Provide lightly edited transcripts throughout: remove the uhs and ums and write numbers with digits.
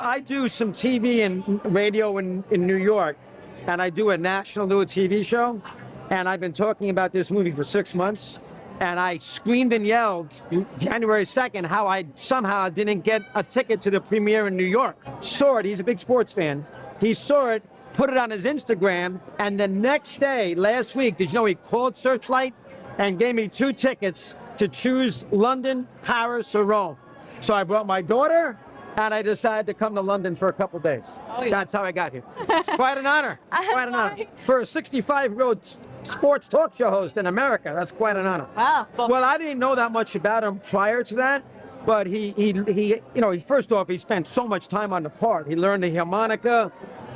I do some TV and radio in New York, and I do a national new TV show, and I've been talking about this movie for 6 months, and I screamed and yelled January 2nd how I somehow didn't get a ticket to the premiere in New York. Saw it, he's a big sports fan. He saw it, put it on his Instagram, and the next day, last week, did you know he called Searchlight and gave me 2 tickets to choose London, Paris, or Rome. So I brought my daughter, and I decided to come to London for a couple days. Oh, yeah. That's how I got here. It's quite an honor. Quite an honor. For a 65-year-old sports talk show host in America, that's quite an honor. Wow. Well, I didn't know that much about him prior to that, but first off, he spent so much time on the part. He learned the harmonica,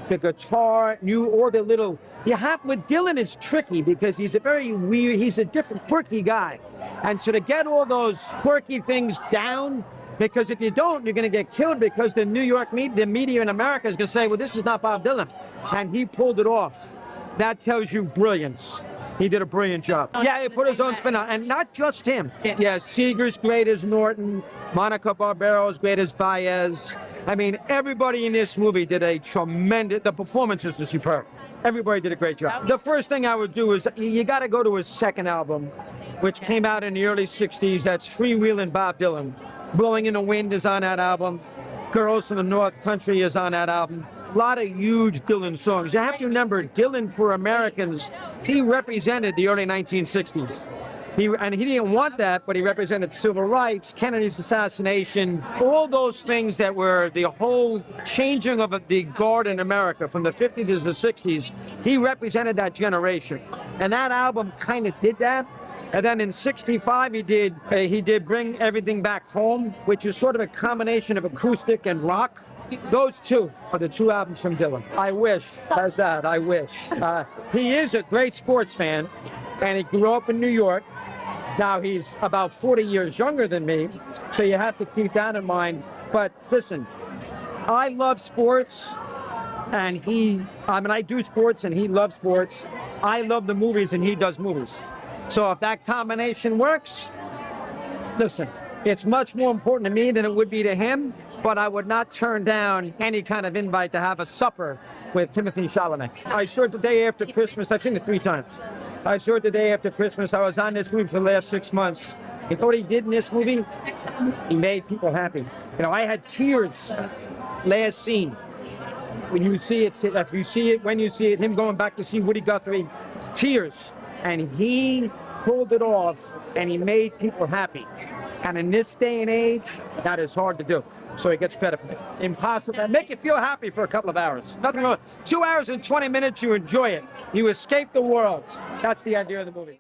the guitar, knew all the little. With Dylan, it's tricky because he's he's a different, quirky guy. And so to get all those quirky things down, because if you don't, you're going to get killed because the New York the media in America is going to say, well, this is not Bob Dylan. And he pulled it off. That tells you brilliance. He did a brilliant job. Yeah, he put his own spin on, and not just him. Yeah, Seeger's great as Norton, Monica Barbero's great as Baez. I mean, everybody in this movie did a tremendous, the performances are superb. Everybody did a great job. The first thing I would do is, you got to go to his second album, which came out in the early 60s. That's Freewheelin' Bob Dylan. Blowing in the Wind is on that album. Girls from the North Country is on that album. A lot of huge Dylan songs. You have to remember, Dylan for Americans, he represented the early 1960s. He didn't want that, but he represented civil rights, Kennedy's assassination, all those things that were the whole changing of the guard in America from the 50s to the 60s. He represented that generation. And that album kind of did that. And then in '65, he did Bring Everything Back Home, which is sort of a combination of acoustic and rock. Those 2 are the 2 albums from Dylan. I wish, I wish. He is a great sports fan, and he grew up in New York. Now he's about 40 years younger than me, so you have to keep that in mind. But listen, I love sports, and I do sports, and he loves sports. I love the movies, and he does movies. So if that combination works, listen, it's much more important to me than it would be to him, but I would not turn down any kind of invite to have a supper with Timothy Chalamet. I saw it the day after Christmas. I've seen it 3 times. I saw it the day after Christmas. I was on this movie for the last 6 months. You know what he did in this movie? He made people happy. You know, I had tears last scene. When you see it, him going back to see Woody Guthrie, tears. And he pulled it off, and he made people happy. And in this day and age, that is hard to do. So he gets credit for it. Impossible. Make you feel happy for a couple of hours. Nothing wrong. 2 hours and 20 minutes, you enjoy it. You escape the world. That's the idea of the movie.